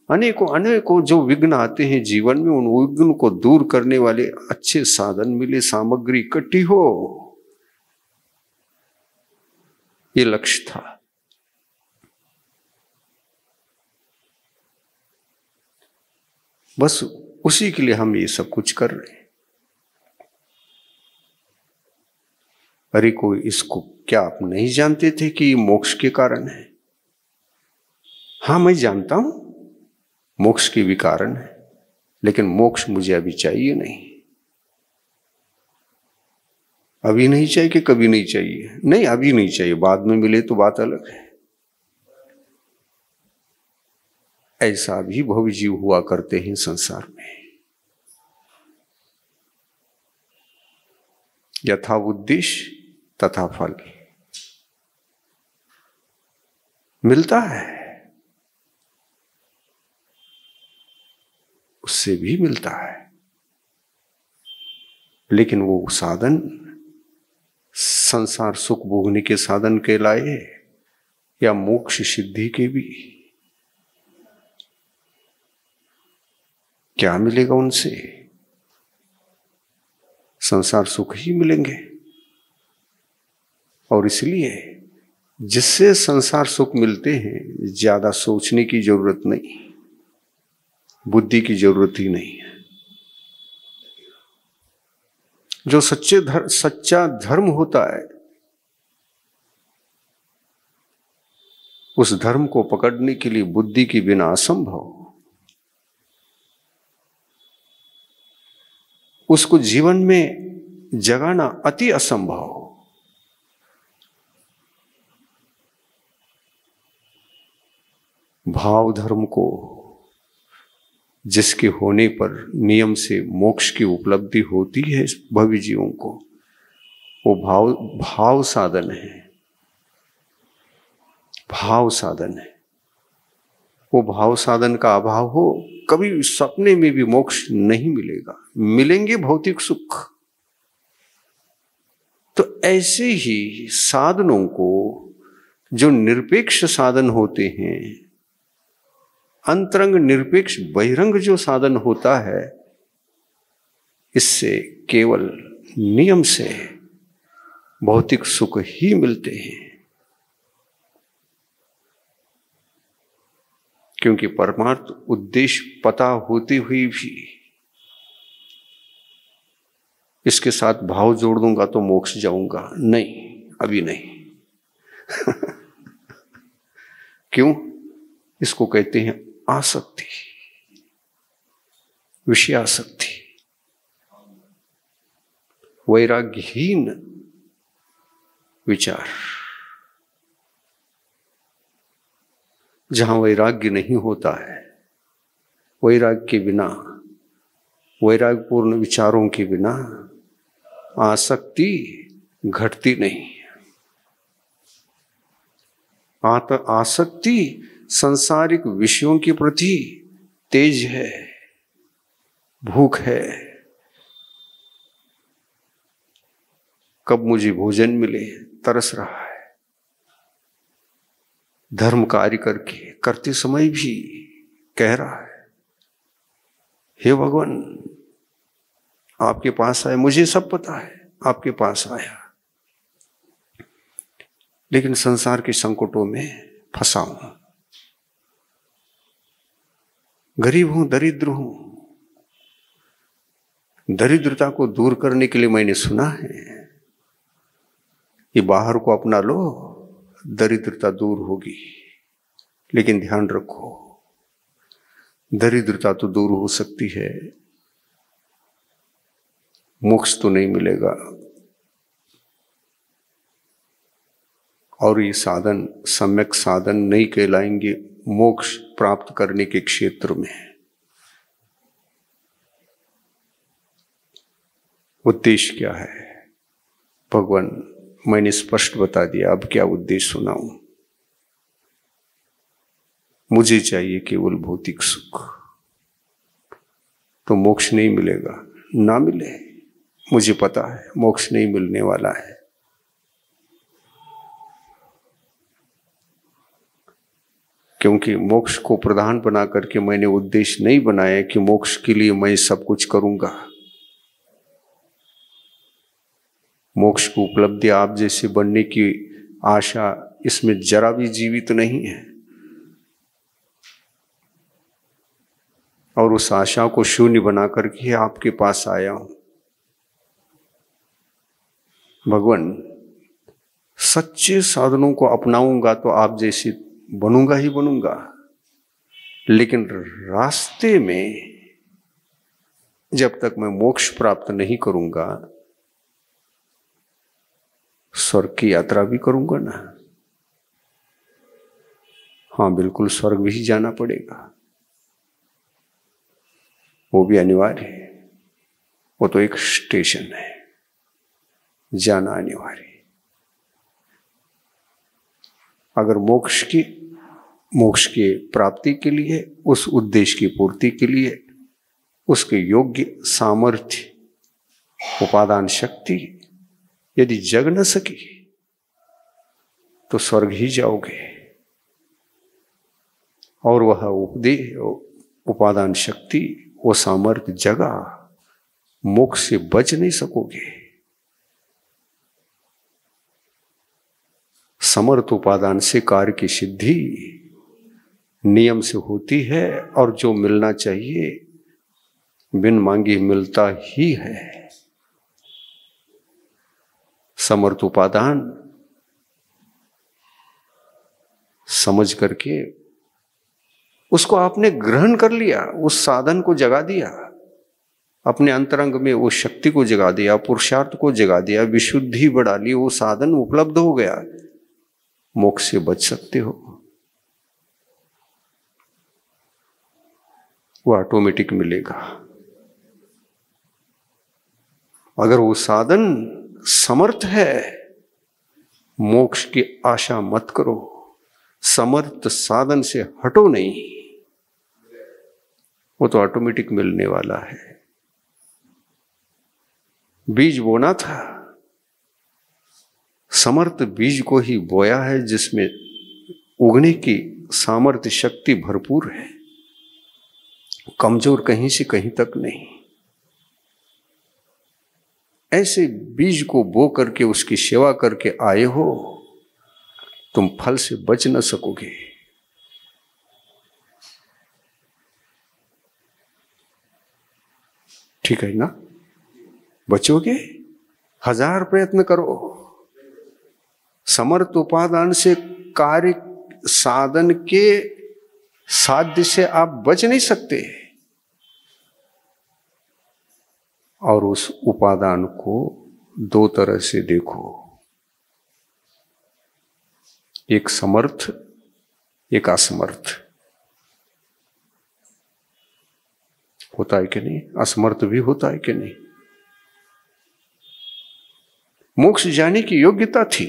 अनेकों अनेकों जो विघ्न आते हैं जीवन में, उन विघ्न को दूर करने वाले अच्छे साधन मिले, सामग्री इकट्ठी हो, ये लक्ष्य था। बस उसी के लिए हम ये सब कुछ कर रहे हैं। अरे कोई इसको, क्या आप नहीं जानते थे कि मोक्ष के कारण है? हाँ, मैं जानता हूं मोक्ष के भी कारण है, लेकिन मोक्ष मुझे अभी चाहिए नहीं। अभी नहीं चाहिए कि कभी नहीं चाहिए? नहीं, अभी नहीं चाहिए, बाद में मिले तो बात अलग है। ऐसा भी भवजीव हुआ करते हैं संसार में। यथा उद्देश्य तथा फल मिलता है, उससे भी मिलता है, लेकिन वो साधन संसार सुख भोगने के साधन कहलाए या मोक्ष सिद्धि के भी। क्या मिलेगा उनसे? संसार सुख ही मिलेंगे। और इसलिए जिससे संसार सुख मिलते हैं ज्यादा सोचने की जरूरत नहीं, बुद्धि की जरूरत ही नहीं है। जो सच्चा धर्म होता है, उस धर्म को पकड़ने के लिए बुद्धि के बिना असंभव, उसको जीवन में जगाना अति असंभव। भाव धर्म को जिसके होने पर नियम से मोक्ष की उपलब्धि होती है भव्य जीवों को, वो भाव साधन है, भाव साधन है। वो भाव साधन का अभाव हो, कभी सपने में भी मोक्ष नहीं मिलेगा। मिलेंगे भौतिक सुख। तो ऐसे ही साधनों को, जो निरपेक्ष साधन होते हैं, अंतरंग निरपेक्ष बहिरंग जो साधन होता है, इससे केवल नियम से भौतिक सुख ही मिलते हैं। क्योंकि परमार्थ उद्देश्य पता होते हुए भी इसके साथ भाव जोड़ दूंगा तो मोक्ष जाऊंगा, नहीं, अभी नहीं। क्यों? इसको कहते हैं आसक्ति, विषयासक्ति, वैराग्यहीन विचार। जहां वैराग्य नहीं होता है, वैराग्य के बिना, वैराग्यपूर्ण विचारों के बिना आसक्ति घटती नहीं। आसक्ति सांसारिक विषयों के प्रति तेज है, भूख है। कब मुझे भोजन मिले, तरस रहा है। धर्म कार्य करते समय भी कह रहा है, हे भगवान आपके पास आए, मुझे सब पता है, आपके पास आया, लेकिन संसार के संकटों में फंसा हूं, गरीब हूं, दरिद्र हूं। दरिद्रता को दूर करने के लिए मैंने सुना है कि बाहर को अपना लो, दरिद्रता दूर होगी। लेकिन ध्यान रखो, दरिद्रता तो दूर हो सकती है, मोक्ष तो नहीं मिलेगा। और ये साधन सम्यक साधन नहीं कहलाएंगे मोक्ष प्राप्त करने के क्षेत्र में। उद्देश्य क्या है? भगवान मैंने स्पष्ट बता दिया, अब क्या उद्देश्य सुनाऊं? मुझे चाहिए केवल भौतिक सुख, तो मोक्ष नहीं मिलेगा। ना मिले, मुझे पता है मोक्ष नहीं मिलने वाला है। क्योंकि मोक्ष को प्रधान बना करके मैंने उद्देश्य नहीं बनाया कि मोक्ष के लिए मैं सब कुछ करूंगा। मोक्ष की उपलब्धि आप जैसे बनने की आशा इसमें जरा भी जीवित नहीं है। और उस आशा को शून्य बना करके आपके पास आया हूं। भगवान, सच्चे साधनों को अपनाऊंगा तो आप जैसे बनूंगा ही बनूंगा, लेकिन रास्ते में जब तक मैं मोक्ष प्राप्त नहीं करूंगा, स्वर्ग की यात्रा भी करूंगा ना। हाँ, बिल्कुल स्वर्ग भी जाना पड़ेगा, वो भी अनिवार्य है। वो तो एक स्टेशन है। जाना अनिवार्य। अगर मोक्ष के प्राप्ति के लिए, उस उद्देश्य की पूर्ति के लिए उसके योग्य सामर्थ्य, उपादान शक्ति यदि जग न सकी तो स्वर्ग ही जाओगे। और वह उपादान शक्ति, वो सामर्थ्य जगा, मोक्ष से बच नहीं सकोगे। समर्थ उपादान से कार्य की सिद्धि नियम से होती है, और जो मिलना चाहिए बिन मांगे मिलता ही है। समर्थ उपादान समझ करके उसको आपने ग्रहण कर लिया, उस साधन को जगा दिया, अपने अंतरंग में उस शक्ति को जगा दिया, पुरुषार्थ को जगा दिया, विशुद्धि बढ़ा ली, वो साधन उपलब्ध हो गया, मोक्ष से बच सकते हो। वो ऑटोमेटिक मिलेगा। अगर वो साधन समर्थ है, मोक्ष की आशा मत करो। समर्थ साधन से हटो नहीं, वो तो ऑटोमेटिक मिलने वाला है। बीज बोना था, समर्थ बीज को ही बोया है, जिसमें उगने की सामर्थ्य शक्ति भरपूर है, कमजोर कहीं से कहीं तक नहीं। ऐसे बीज को बो करके उसकी सेवा करके आए हो, तुम फल से बच न सकोगे। ठीक है ना? बचोगे? 1000 प्रयत्न करो, समर्थ उपादान से कार्य साधन के साध्य से आप बच नहीं सकते। और उस उपादान को 2 तरह से देखो, एक समर्थ, एक असमर्थ। होता है कि नहीं? असमर्थ भी होता है कि नहीं? मोक्ष जाने की योग्यता थी,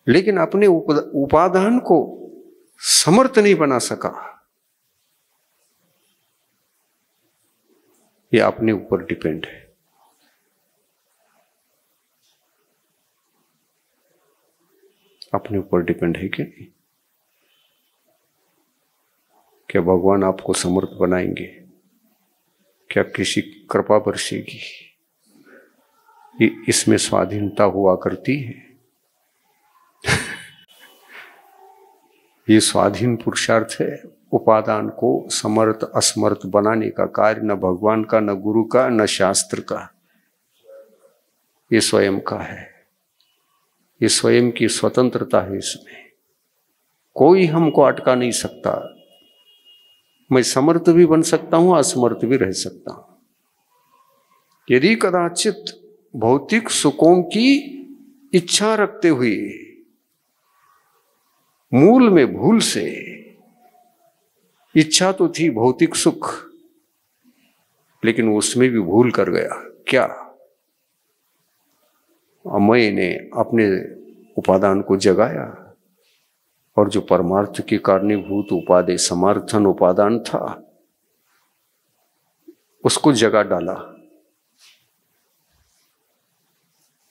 लेकिन अपने उपादान को समर्थ नहीं बना सका। यह अपने ऊपर डिपेंड है। अपने ऊपर डिपेंड है कि नहीं? क्या भगवान आपको समर्थ बनाएंगे? क्या किसी कृपा बरसेगी? इसमें स्वाधीनता हुआ करती है। ये स्वाधीन पुरुषार्थ है। उपादान को समर्थ असमर्थ बनाने का कार्य न भगवान का, न गुरु का, न शास्त्र का, ये स्वयं का है। ये स्वयं की स्वतंत्रता है। इसमें कोई हमको अटका नहीं सकता। मैं समर्थ भी बन सकता हूं, असमर्थ भी रह सकता हूं। यदि कदाचित भौतिक सुखों की इच्छा रखते हुए मूल में भूल से, इच्छा तो थी भौतिक सुख, लेकिन उसमें भी भूल कर गया। क्या? मैंने अपने उपादान को जगाया, और जो परमार्थ के कारणीभूत उपादेय समर्थन उपादान था, उसको जगा डाला।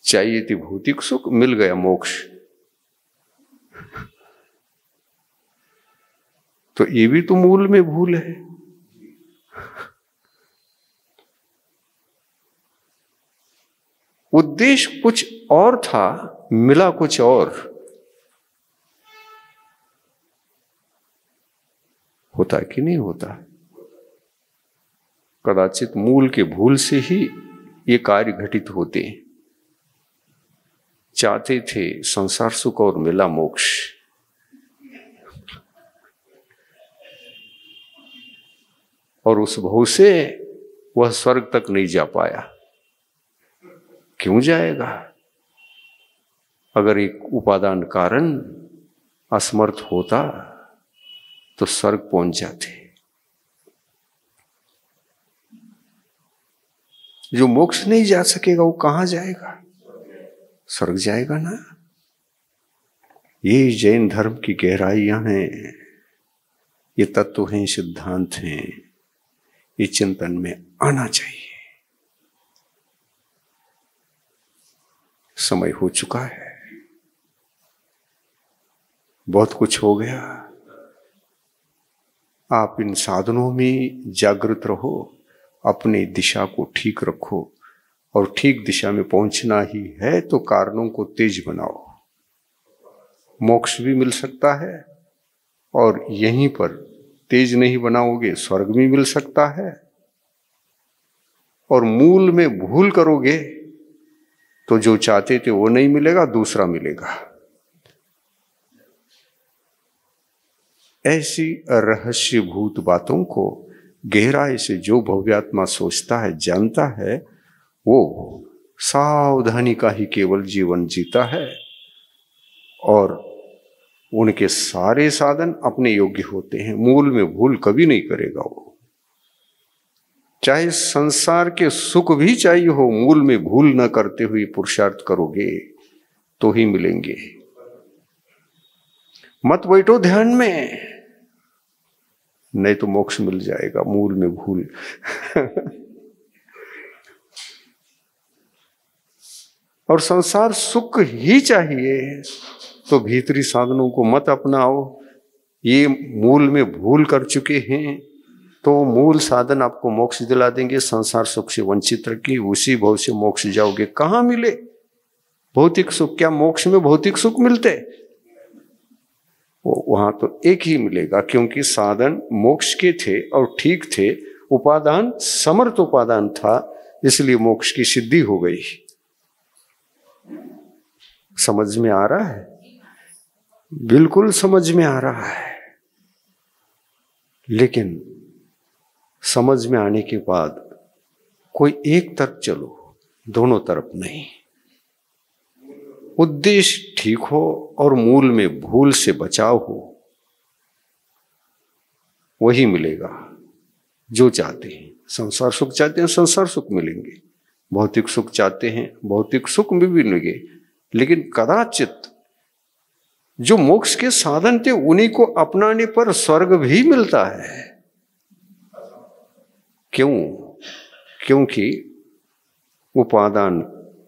चाहिए थी भौतिक सुख, मिल गया मोक्ष। तो ये भी तो मूल में भूल है। उद्देश्य कुछ और था, मिला कुछ और। होता है कि नहीं होता? कदाचित मूल के भूल से ही ये कार्य घटित होते। चाहते थे संसार सुख और मिला मोक्ष, और उस भव से वह स्वर्ग तक नहीं जा पाया। क्यों जाएगा? अगर एक उपादान कारण असमर्थ होता तो स्वर्ग पहुंच जाते। जो मोक्ष नहीं जा सकेगा वो कहां जाएगा? स्वर्ग जाएगा ना। ये जैन धर्म की गहराइयां हैं, ये तत्व हैं, सिद्धांत हैं, ये चिंतन में आना चाहिए। समय हो चुका है, बहुत कुछ हो गया। आप इन साधनों में जागृत रहो, अपनी दिशा को ठीक रखो, और ठीक दिशा में पहुंचना ही है तो कारणों को तेज बनाओ। मोक्ष भी मिल सकता है, और यहीं पर तेज नहीं बनाओगे स्वर्ग भी मिल सकता है, और मूल में भूल करोगे तो जो चाहते थे वो नहीं मिलेगा, दूसरा मिलेगा। ऐसी रहस्यभूत बातों को गहराई से जो भव्यात्मा सोचता है, जानता है, वो सावधानी का ही केवल जीवन जीता है, और उनके सारे साधन अपने योग्य होते हैं। मूल में भूल कभी नहीं करेगा वो। चाहे संसार के सुख भी चाहिए हो, मूल में भूल न करते हुए पुरुषार्थ करोगे तो ही मिलेंगे। मत बैठो ध्यान में, नहीं तो मोक्ष मिल जाएगा मूल में भूल। और संसार सुख ही चाहिए तो भीतरी साधनों को मत अपनाओ। ये मूल में भूल कर चुके हैं तो मूल साधन आपको मोक्ष दिला देंगे, संसार सुख से वंचित रखी, उसी भव से मोक्ष जाओगे। कहां मिले भौतिक सुख? क्या मोक्ष में भौतिक सुख मिलते? वहां तो एक ही मिलेगा, क्योंकि साधन मोक्ष के थे और ठीक थे, उपादान समर्थ उपादान था, इसलिए मोक्ष की सिद्धि हो गई। समझ में आ रहा है? बिल्कुल समझ में आ रहा है। लेकिन समझ में आने के बाद कोई एक तरफ चलो, दोनों तरफ नहीं। उद्देश्य ठीक हो और मूल में भूल से बचाव हो, वही मिलेगा जो चाहते हैं। संसार सुख चाहते हैं, संसार सुख मिलेंगे। भौतिक सुख चाहते हैं, भौतिक सुख भी मिलेंगे। लेकिन कदाचित जो मोक्ष के साधन थे उन्हीं को अपनाने पर स्वर्ग भी मिलता है। क्यों? क्योंकि उपादान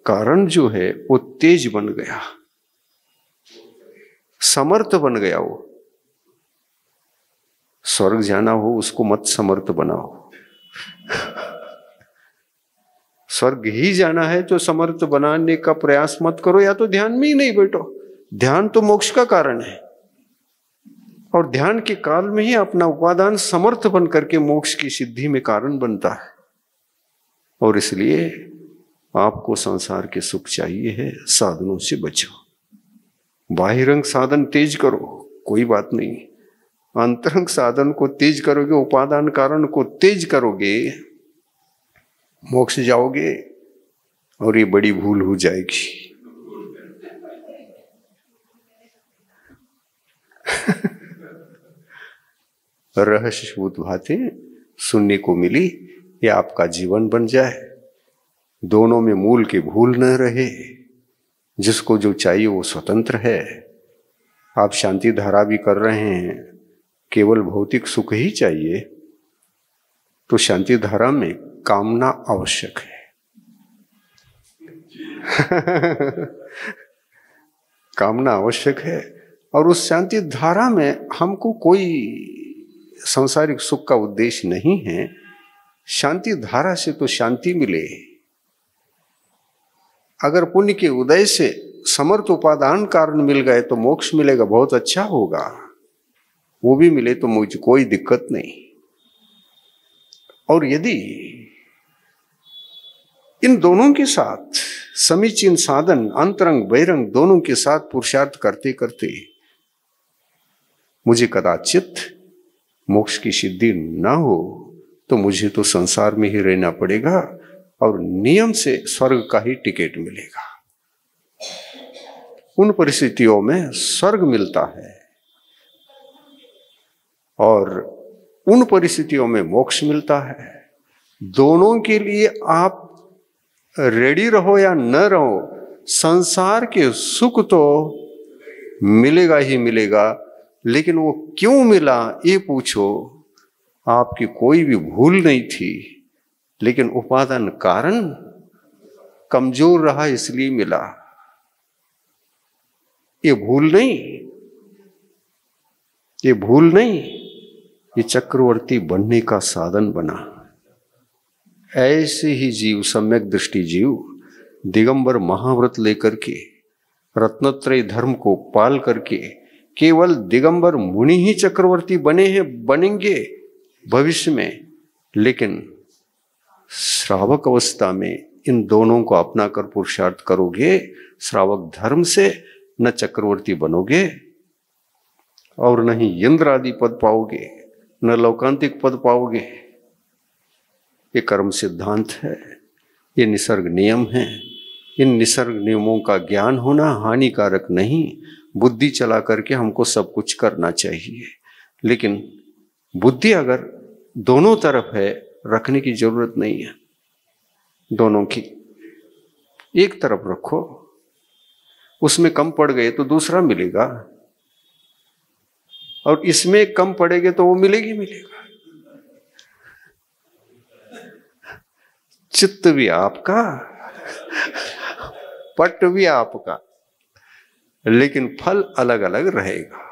कारण जो है वो तेज बन गया, समर्थ बन गया। वो स्वर्ग जाना हो उसको मत समर्थ बनाओ। स्वर्ग ही जाना है तो समर्थ बनाने का प्रयास मत करो, या तो ध्यान में ही नहीं बैठो। ध्यान तो मोक्ष का कारण है, और ध्यान के काल में ही अपना उपादान समर्थ बन करके मोक्ष की सिद्धि में कारण बनता है। और इसलिए आपको संसार के सुख चाहिए है, साधनों से बचो। बाहिरंग साधन तेज करो, कोई बात नहीं। अंतरंग साधन को तेज करोगे, उपादान कारण को तेज करोगे, मोक्ष जाओगे, और ये बड़ी भूल हो जाएगी। रहस्यभूत बातें सुनने को मिली, ये आपका जीवन बन जाए। दोनों में मूल की भूल न रहे। जिसको जो चाहिए वो स्वतंत्र है। आप शांति धारा भी कर रहे हैं, केवल भौतिक सुख ही चाहिए, तो शांति धारा में कामना आवश्यक है। कामना आवश्यक है, और उस शांति धारा में हमको कोई सांसारिक सुख का उद्देश्य नहीं है। शांति धारा से तो शांति मिले। अगर पुण्य के उदय से समर्थ उपादान कारण मिल गए तो मोक्ष मिलेगा, बहुत अच्छा होगा। वो भी मिले तो मुझे कोई दिक्कत नहीं। और यदि इन दोनों के साथ समीचीन साधन, अंतरंग बहिरंग दोनों के साथ पुरुषार्थ करते करते मुझे कदाचित मोक्ष की सिद्धि ना हो, तो मुझे तो संसार में ही रहना पड़ेगा, और नियम से स्वर्ग का ही टिकट मिलेगा। उन परिस्थितियों में स्वर्ग मिलता है, और उन परिस्थितियों में मोक्ष मिलता है। दोनों के लिए आप रेडी रहो या न रहो, संसार के सुख तो मिलेगा ही मिलेगा, लेकिन वो क्यों मिला ये पूछो। आपकी कोई भी भूल नहीं थी, लेकिन उपादान कारण कमजोर रहा इसलिए मिला। ये भूल नहीं, ये भूल नहीं, ये चक्रवर्ती बनने का साधन बना। ऐसे ही जीव, सम्यक दृष्टि जीव, दिगंबर महाव्रत लेकर के, रत्नत्रय धर्म को पाल करके, केवल दिगंबर मुनि ही चक्रवर्ती बने हैं, बनेंगे भविष्य में। लेकिन श्रावक अवस्था में इन दोनों को अपना कर पुरुषार्थ करोगे, श्रावक धर्म से न चक्रवर्ती बनोगे और न ही इंद्र आदि पद पाओगे, न लौकांतिक पद पाओगे। ये कर्म सिद्धांत है, ये निसर्ग नियम है। इन निसर्ग नियमों का ज्ञान होना हानिकारक नहीं। बुद्धि चला करके हमको सब कुछ करना चाहिए, लेकिन बुद्धि अगर दोनों तरफ है, रखने की जरूरत नहीं है। दोनों की एक तरफ रखो, उसमें कम पड़ गए तो दूसरा मिलेगा, और इसमें कम पड़ेगे तो वो मिलेगी मिलेगा। चित्त भी आपका, पट भी आपका, लेकिन फल अलग अलग रहेगा।